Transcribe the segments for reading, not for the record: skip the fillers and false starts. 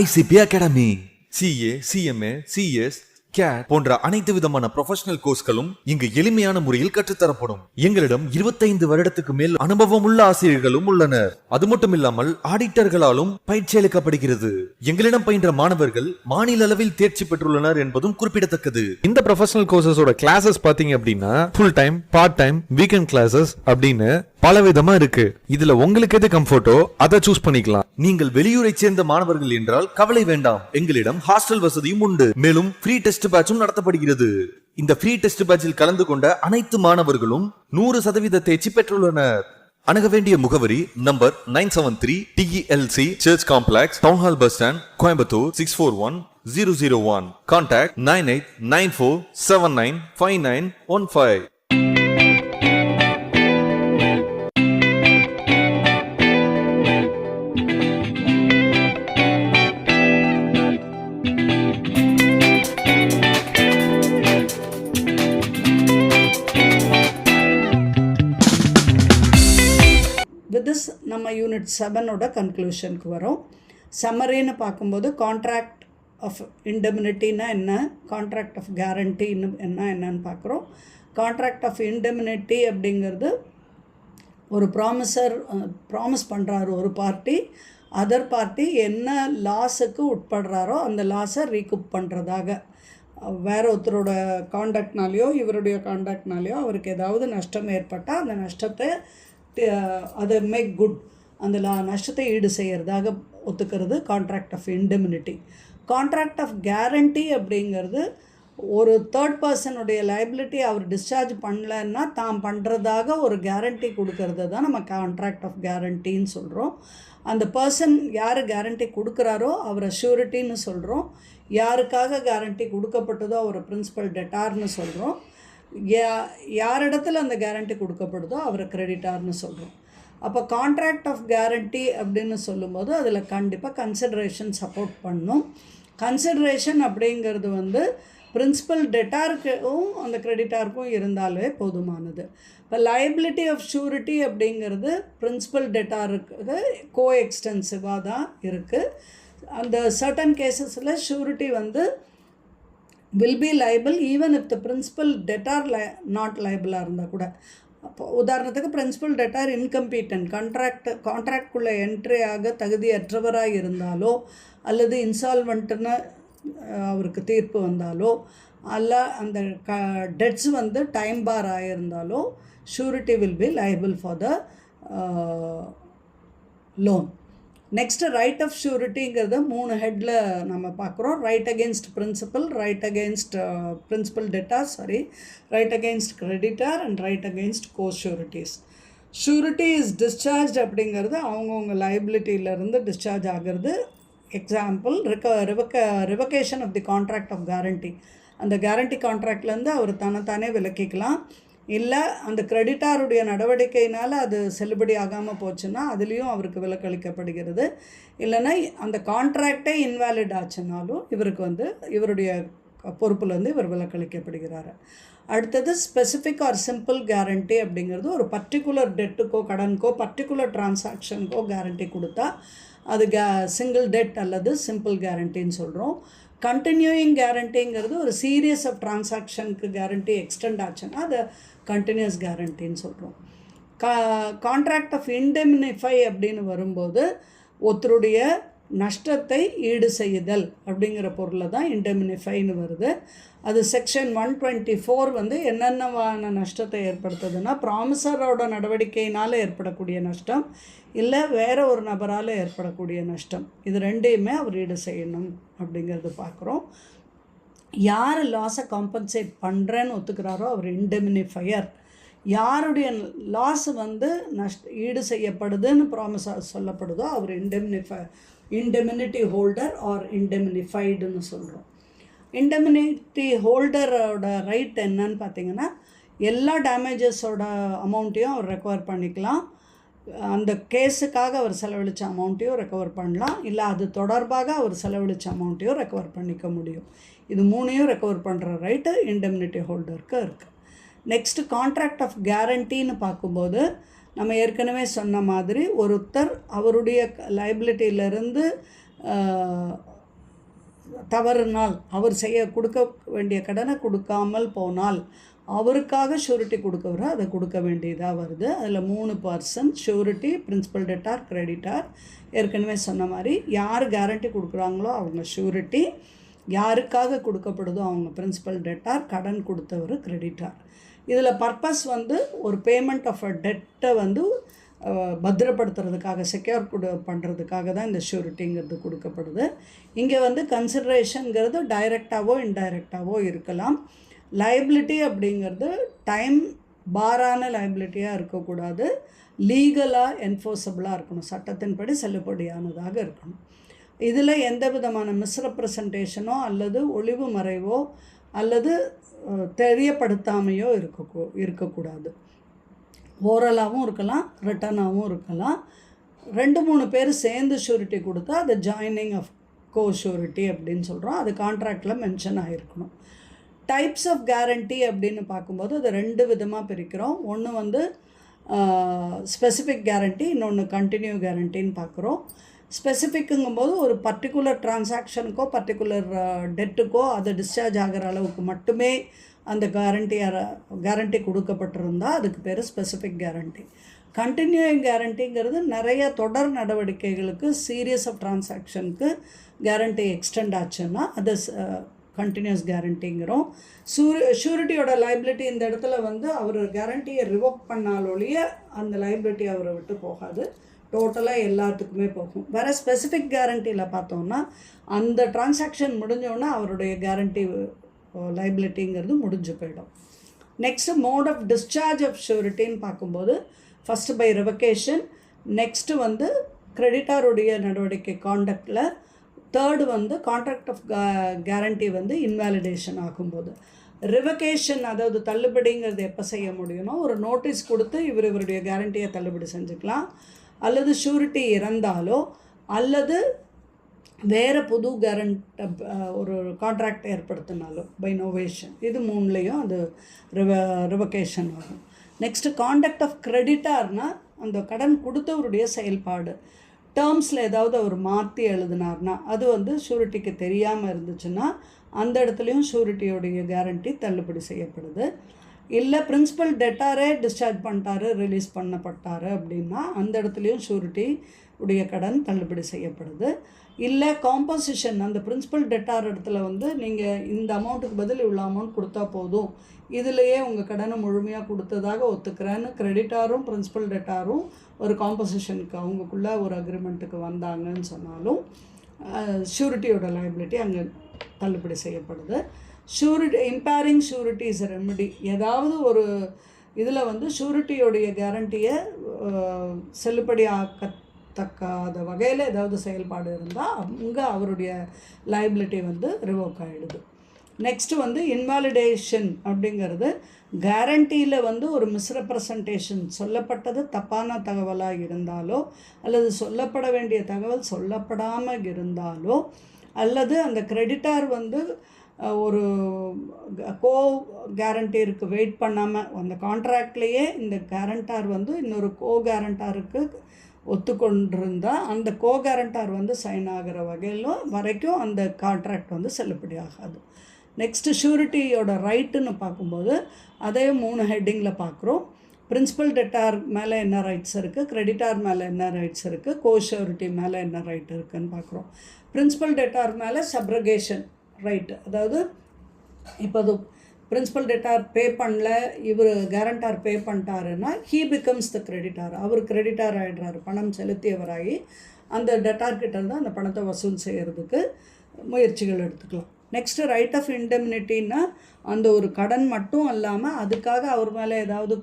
ICP Academy. CA, CMA, CS, CAT போன்ற அனைத்து விதமான ப்ரொஃபஷனல் கோர்ஸ்களும் இங்கு எளிமையான முறையில் கற்றுத்தரப்படும். எங்களிடம் 25 வருடத்துக்கு மேல் அனுபவம் உள்ள ஆசிரியர்களும் உள்ளனர். அது மட்டும் இல்லாமல் ஆடிட்டர்களாலும் பயிற்சி அளிக்கப்படுகிறது. எங்களிடம் பயின்ற மாணவர்கள் மாநில அளவில் தேர்ச்சி பெற்றுள்ளனர் என்பதும் குறிப்பிடத்தக்கது. இந்த ப்ரொஃபஷனல் கோர்சஸோட கிளாஸஸ் பாத்தீங்க அப்படின்னா full time, part time, weekend classes அப்படின்னு பல விதமா இருக்கு. இதுல உங்களுக்கு எது கம்ஃபர்ட்டோ அதை சூஸ் பண்ணிக்கலாம். நீங்கள் வெளியூரை சேர்ந்த மாணவர்கள் என்றால் கவலை வேண்டாம். எங்களிடம் ஹாஸ்டல் வசதியும் உண்டு. மேலும் ஃப்ரீ டெஸ்ட் பேட்சும் நடத்தப்படுகிறது. இந்த ஃப்ரீ டெஸ்ட் பேட்சில் கலந்து கொண்ட அனைத்து மாணவர்களும் 100% தேர்ச்சி பெற்றுள்ளனர். அணுக வேண்டிய முகவரி number 973 TELC church complex, town hall bus stand, Coimbatore 641001. Contact 9894795915. With this நம்ம யூனிட் 7ஓட கன்க்ளூஷனுக்கு வரோம். சம்மரின்னு பார்க்கும்போது கான்ட்ராக்ட் ஆஃப் இண்டெமினிட்டின்னா என்ன, கான்ட்ராக்ட் ஆஃப் கேரண்டின்னு என்னன்னு பார்க்குறோம். கான்ட்ராக்ட் ஆஃப் இண்டெமினிட்டி அப்படிங்கிறது ஒரு ப்ராமிஸ் பண்ணுறாரு ஒரு பார்ட்டி, அதர் பார்ட்டி என்ன லாஸுக்கு உட்படுறாரோ அந்த லாஸை ரீகூப் பண்ணுறதாக. வேற ஒருத்தரோட காண்டாக்ட்னாலேயோ இவருடைய காண்டாக்ட்னாலேயோ அவருக்கு ஏதாவது நஷ்டம் ஏற்பட்டால் அந்த நஷ்டத்தை அதை மேக் குட், அந்த நஷ்டத்தை ஈடு செய்கிறதாக ஒத்துக்கிறது contract of indemnity. Contract of guarantee அப்படிங்கிறது ஒரு தேர்ட் பர்சனுடைய லைபிலிட்டி அவர் டிஸ்சார்ஜ் பண்ணலன்னா தான் பண்ணுறதாக ஒரு கேரண்டி கொடுக்கறது தான் நம்ம கான்ட்ராக்ட் ஆஃப் கேரண்டின்னு சொல்கிறோம். அந்த பர்சன் யார் கேரண்டி கொடுக்குறாரோ அவரை ஷூரிட்டின்னு சொல்கிறோம். யாருக்காக கேரண்டி கொடுக்கப்பட்டதோ அவரை பிரின்சிபல் டெட்டார்னு சொல்கிறோம். யாரிடத்துல அந்த கேரண்டி கொடுக்கப்படுதோ அவரை கிரெடிட்டார்னு சொல்கிறோம். அப்போ கான்ட்ராக்ட் ஆஃப் கேரண்டி அப்படின்னு சொல்லும்போது அதில் கண்டிப்பாக கன்சிடரேஷன் சப்போர்ட் பண்ணணும். கன்சிடரேஷன் அப்படிங்கிறது பிரின்சிபல் டெட்டாருக்கும் அந்த கிரெடிட்டாருக்கும் இருந்தாலே போதுமானது. இப்போ லைபிலிட்டி ஆஃப் ஷூரிட்டி அப்படிங்கிறது பிரின்சிபல் டெட்டாருக்கு கோ எக்ஸ்டென்சிவாக தான் இருக்குது. அந்த சர்டன் கேசஸில் surety will be liable even if the principal debtor not liable இருந்தால் கூட. அப்போ உதாரணத்துக்கு பிரின்சிபல் டெட்டார் இன்கம்பீட்டன்ட், கான்ட்ராக்டுக்குள்ளே என்ட்ரி ஆக தகுதியற்றவராக இருந்தாலோ அல்லது இன்சால்வெண்ட்டுன்னு அவருக்கு தீர்ப்பு வந்தாலோ அல்ல அந்த டெட்ஸ் டைம் பார் ஆகியிருந்தாலோ surety will be liable for the loan. Next right of ஷூரிட்டிங்கிறத 3 ஹெட்டில் நம்ம பார்க்குறோம். Right against principal, right against principal debtor, right against creditor and right against co sureties. Surety is discharge அப்படிங்கிறது அவங்கவுங்க லைபிலிட்டியிலேருந்து discharge ஆகிறது. Example revocation of the contract of guarantee. அந்த guarantee கான்ட்ராக்ட்லேருந்து அவர் தன்னைத்தானே விலக்கிக்கலாம். இல்லை அந்த கிரெடிட்டாருடைய நடவடிக்கையினால் அது செல்லுபடி ஆகாமல் போச்சுன்னா அதுலேயும் அவருக்கு விலக்களிக்கப்படுகிறது. இல்லைன்னா அந்த கான்ட்ராக்டே இன்வேலிட் ஆச்சுனாலும் இவருக்கு இவருடைய பொறுப்புலேருந்து இவர் விலக்களிக்கப்படுகிறார். அடுத்தது ஸ்பெசிஃபிக் ஆர் சிம்பிள் கேரண்டி அப்படிங்கிறது ஒரு பர்டிகுலர் டெட்டுக்கோ கடனுக்கோ பர்டிகுலர் டிரான்சாக்ஷனுக்கோ கேரண்டி கொடுத்தா அது சிங்கிள் டெட் அல்லது சிம்பிள் கேரண்டின்னு சொல்கிறோம். கண்டினியூயிங் கேரண்டிங்கிறது ஒரு சீரியஸ் ஆஃப் டிரான்சாக்ஷனுக்கு கேரண்டி எக்ஸ்டெண்ட் ஆச்சுன்னா அதை கண்டினியூஸ் கேரண்டின்னு சொல்கிறோம். கான்ட்ராக்ட் ஆஃப் இண்டெமினிஃபை அப்படின்னு வரும்போது ஒருத்தருடைய நஷ்டத்தை ஈடு செய்யுதல் அப்படிங்கிற பொருளில் தான் இண்டெமினிஃபைன்னு வருது. அது செக்ஷன் 124 என்னென்னவான நஷ்டத்தை ஏற்படுத்துதுன்னா ப்ராமிசரோட நடவடிக்கையினால் ஏற்படக்கூடிய நஷ்டம், இல்லை வேறு ஒரு நபரால் ஏற்படக்கூடிய நஷ்டம், இது ரெண்டையுமே அவர் ஈடு செய்யணும் அப்படிங்கிறது பார்க்குறோம். யார் லாஸை காம்பன்சேட் பண்ணுறேன்னு ஒத்துக்கிறாரோ அவர் இண்டெமினிஃபையர். யாருடைய லாஸ் ஈடு செய்யப்படுதுன்னு ப்ராமிஸ் சொல்லப்படுதோ அவர் இண்டெமினிட்டி ஹோல்டர் ஆர் இண்டெமினிஃபைடுன்னு சொல்கிறோம். இண்டெமினிட்டி ஹோல்டரோட ரைட் என்னன்னு பார்த்தீங்கன்னா எல்லா டேமேஜஸோட அமௌண்ட்டையும் அவர் ரெக்கவர் பண்ணிக்கலாம். அந்த கேஸுக்காக அவர் செலவழித்த அமௌண்ட்டையும் ரெக்கவர் பண்ணலாம், இல்லை அது தொடர்பாக அவர் செலவழித்த அமௌண்ட்டையும் ரெக்கவர் பண்ணிக்க முடியும். இது 3ஐயும் ரெக்கவர் பண்ணுற ரைட்டு இண்டெமினிட்டி ஹோல்டருக்கு இருக்குது. நெக்ஸ்ட்டு கான்ட்ராக்ட் ஆஃப் கேரண்டின்னு பார்க்கும்போது நம்ம ஏற்கனவே சொன்ன மாதிரி ஒருத்தர் அவருடைய லைபிலிட்டியிலேருந்து தவறுனால், அவர் கொடுக்க வேண்டிய கடனை கொடுக்காமல் போனால் அவருக்காக ஷூரிட்டி கொடுக்கவரோ அதை கொடுக்க வேண்டியதாக வருது. அதில் 3 person surety, principal debtor, creditor. ஏற்கனவே சொன்ன மாதிரி யார் கேரண்டி கொடுக்குறாங்களோ அவங்க ஷூரிட்டி, யாருக்காக கொடுக்கப்படுதோ அவங்க பிரின்சிபல் டெட்டார், கடன் கொடுத்தவர் கிரெடிட்டார். இதில் பர்பஸ் வந்து ஒரு பேமெண்ட் ஆஃப் அ டெட்டை வந்து பத்திரப்படுத்துறதுக்காக, செக்யூர் பண்ணுறதுக்காக தான் இந்த ஷூரிட்டிங்கிறது கொடுக்கப்படுது. இங்கே வந்து கன்சிடரேஷனுங்கிறது டைரெக்டாகவோ இன்டைரக்டாகவோ இருக்கலாம். லைபிலிட்டி அப்படிங்கிறது டைம் பாரான லைபிலிட்டியாக இருக்கக்கூடாது, லீகலாக என்ஃபோர்ஸபிளாக இருக்கணும், சட்டத்தின்படி செல்லுபடியானதாக இருக்கணும். இதில் எந்த விதமான மிஸ்ரெப்ரசன்டேஷனோ அல்லது ஒளிவு மறைவோ அல்லது தெரியப்படுத்தாமையோ இருக்கக்கூடாது. ஓரலாகவும் இருக்கலாம், ரிட்டனாகவும் இருக்கலாம். 2-3 பேர் சேர்ந்து ஷூரிட்டி கொடுத்தா அது ஜாயினிங் ஆஃப் கோ ஷூரிட்டி அப்படின்னு சொல்கிறோம். அது கான்ட்ராக்டில் மென்ஷன் ஆகிருக்கணும். டைப்ஸ் ஆஃப் கேரண்டி அப்படின்னு பார்க்கும்போது அது 2 விதமாக பிரிக்கிறோம். ஒன்று வந்து ஸ்பெசிஃபிக் கேரண்டி, இன்னொன்று கண்டினியூ கேரண்டின்னு பார்க்குறோம். ஸ்பெசிஃபிக்குங்கும்போது ஒரு பர்டிகுலர் டிரான்சாக்ஷனுக்கோ பர்டிகுலர் டெட்டுக்கோ அது டிஸ்சார்ஜ் ஆகிற அளவுக்கு மட்டுமே அந்த கேரண்டி கொடுக்கப்பட்டிருந்தால் அதுக்கு பேர் ஸ்பெசிஃபிக் கேரண்டி. கண்டினியூயிங் கேரண்டிங்கிறது நிறைய தொடர் நடவடிக்கைகளுக்கு, சீரியஸ் ஆஃப் டிரான்சாக்ஷனுக்கு கேரண்டி எக்ஸ்டெண்ட் ஆச்சுன்னா அது கண்டினியூஸ் கேரண்டிங்கிறோம். ஷூரிட்டியோட லைபிலிட்டி இந்த இடத்துல வந்து அவர் கேரண்டியை ரிவோக் பண்ணாலொழிய அந்த லைபிலிட்டி அவரை விட்டு போகாது, டோட்டலாக எல்லாத்துக்குமே போகும். வேறு ஸ்பெசிஃபிக் கேரண்டியில் பார்த்தோம்னா அந்த டிரான்சாக்ஷன் முடிஞ்சோன்னா அவருடைய கேரண்டி லைபிலிட்டிங்கிறது முடிஞ்சு போயிடும். Next mode of discharge of ஷூரிட்டின்னு பார்க்கும்போது ஃபஸ்ட்டு பை ரிவகேஷன், நெக்ஸ்ட்டு வந்து கிரெடிட்டாருடைய நடவடிக்கை காண்டக்டில், தேர்டு வந்து கான்ட்ராக்ட் ஆஃப் கேரண்டி வந்து இன்வாலிடேஷன் ஆகும்போது. ரிவகேஷன் அதாவது தள்ளுபடிங்கிறது எப்போ செய்ய முடியும்னா ஒரு நோட்டீஸ் கொடுத்து இவருடைய கேரண்டியை தள்ளுபடி செஞ்சுக்கலாம், அல்லது ஷூரிட்டி இறந்தாலோ அல்லது வேறு புது ஒரு கான்ட்ராக்ட் ஏற்படுத்தினாலோ பை நோவேஷன். இது 3லையும் அது ரிவகேஷன் ஆகும். நெக்ஸ்ட்டு காண்டக்ட் ஆஃப் கிரெடிட்டார்னால் அந்த கடன் கொடுத்தவருடைய செயல்பாடு, டேர்ம்ஸில் ஏதாவது அவர் மாற்றி எழுதினார்னா அது வந்து ஷூரிட்டிக்கு தெரியாமல் இருந்துச்சுன்னா அந்த இடத்துலையும் ஷூரிட்டியோடைய கேரண்டி தள்ளுபடி செய்யப்படுது. இல்லை பிரின்சிபல் டெட்டாரே டிஸ்சார்ஜ் பண்ணிட்டாரு, ரிலீஸ் பண்ணப்பட்டார் அப்படின்னா அந்த இடத்துலையும் ஷூரிட்டி உடைய கடன் தள்ளுபடி செய்யப்படுது. இல்லை காம்போசிஷன், அந்த பிரின்சிபல் டெட்டார் இடத்துல வந்து நீங்கள் இந்த அமௌண்ட்டுக்கு பதில் இவ்வளோ அமௌண்ட் கொடுத்தா போதும், இதிலையே உங்கள் கடனை முழுமையாக கொடுத்ததாக ஒத்துக்கிறேன்னு கிரெடிட்டாரும் பிரின்சிபல் டெட்டாரும் ஒரு காம்போசிஷனுக்கு அவங்களுக்குள்ளே ஒரு அக்ரிமெண்ட்டுக்கு வந்தாங்கன்னு சொன்னாலும் ஷூரிட்டியோட லைபிலிட்டி அங்கே தள்ளுபடி செய்யப்படுது. இம்பேரிங் ஷூரிட்டி இஸ் ரெமெடி. ஏதாவது ஒரு இதில் வந்து ஷூரிட்டியோடைய கேரண்டியை செல்லுபடியாக்கத்தக்காத வகையில் ஏதாவது செயல்பாடு இருந்தால் அங்கே அவருடைய லைபிலிட்டி வந்து ரிவோக் ஆகிடுது. நெக்ஸ்ட்டு வந்து இன்வாலிடேஷன் அப்படிங்கிறது கேரண்டியில் வந்து ஒரு மிஸ்ரெப்ரசன்டேஷன், சொல்லப்பட்டது தப்பான தகவலாக இருந்தாலோ அல்லது சொல்லப்பட வேண்டிய தகவல் சொல்லப்படாமல் இருந்தாலோ அல்லது அந்த கிரெடிட்டார் வந்து ஒரு கோ கேரண்டியருக்கு வெயிட் பண்ணாமல் அந்த கான்ட்ராக்ட்லேயே இந்த கேரண்டார் வந்து இன்னொரு கோ கேரண்டாருக்கு ஒத்துக்கொண்டிருந்தால் அந்த கோ கேரண்டார் வந்து சைன் ஆகிற வரைக்கும் அந்த கான்ட்ராக்ட் வந்து செல்லுபடி ஆகாது. நெக்ஸ்ட்டு ஷூரிட்டியோட ரைட்டுன்னு பார்க்கும்போது அதே 3 ஹெட்டிங்கில் பார்க்குறோம். பிரின்சிபல் டெட்டார் மேலே என்ன ரைட்ஸ் இருக்குது, கிரெடிட்டார் மேலே என்ன ரைட்ஸ் இருக்குது, கோ ஷூரிட்டி மேலே என்ன ரைட் இருக்குதுன்னு பார்க்குறோம். பிரின்சிபல் டெட்டார் மேலே சப்ரகேஷன் ரைட்டு, அதாவது இப்போ அது பிரின்சிபல் டெட்டார் பே பண்ணல, இவர் கேரண்டார் பே பண்ணிட்டாருன்னா ஹீ பிகம்ஸ் த கிரெடிட்டார், அவர் கிரெடிட்டார் ஆகிடுறாரு, பணம் செலுத்தியவராகி அந்த டெட்டார்கிட்ட இருந்து அந்த பணத்தை வசூல் செய்கிறதுக்கு முயற்சிகள் எடுத்துக்கலாம். நெக்ஸ்ட்டு ரைட் ஆஃப் இண்டெமினிட்டின்னா அந்த ஒரு கடன் மட்டும் இல்லாமல் அதுக்காக அவர் மேலே ஏதாவது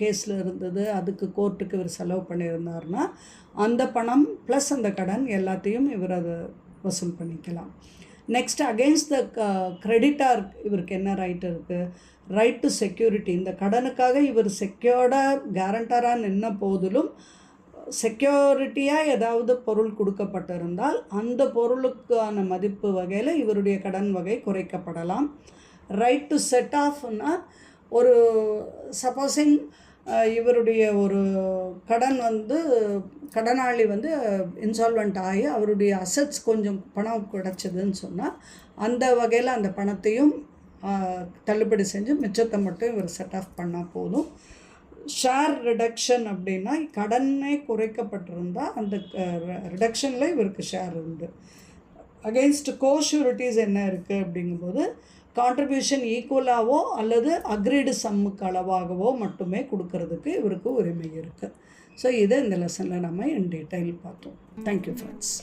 கேஸில் இருந்தது, அதுக்கு கோர்ட்டுக்கு இவர் செலவு பண்ணியிருந்தார்னா அந்த பணம் ப்ளஸ் அந்த கடன் எல்லாத்தையும் இவர் அதை வசூல் பண்ணிக்கலாம். நெக்ஸ்ட் அகெயின்ஸ்ட் த கிரெடிட்டார் இவருக்கு என்ன ரைட் இருக்குது, ரைட் டு செக்யூரிட்டி. இந்த கடனுக்காக இவர் செக்யூர்டாக கேரண்டராக நின்ன போதிலும் செக்யூரிட்டியாக ஏதாவது பொருள் கொடுக்கப்பட்டிருந்தால் அந்த பொருளுக்கான மதிப்பு வகையில் இவருடைய கடன் வகை குறைக்கப்படலாம். ரைட் டு செட் ஆஃப்னா ஒரு சப்போஸிங் இவருடைய ஒரு கடன் கடனாளி இன்சால்வெண்ட் ஆகி அவருடைய அசட்ஸ் கொஞ்சம் பணம் கிடச்சிதுன்னு சொன்னால் அந்த வகையில் அந்த பணத்தையும் தள்ளுபடி செஞ்சு மிச்சத்தை மட்டும் இவர் செட் ஆஃப் பண்ணால் போதும். ஷேர் ரிடக்ஷன் அப்படின்னா கடனே குறைக்கப்பட்டிருந்தால் அந்த ரிடக்ஷனில் இவருக்கு ஷேர் உண்டு. அகெயின்ஸ்ட் கோஷூரிட்டிஸ் என்ன இருக்குது அப்படிங்கும்போது கான்ட்ரிபியூஷன் ஈக்குவலாகவோ அல்லது அக்ரீடு சம்முக்கு அளவாகவோ மட்டுமே கொடுக்கறதுக்கு இவருக்கு உரிமை இருக்குது. ஸோ இதை இந்த லெசனில் நம்ம இன் டீட்டெயில் பார்த்தோம். Thank you friends.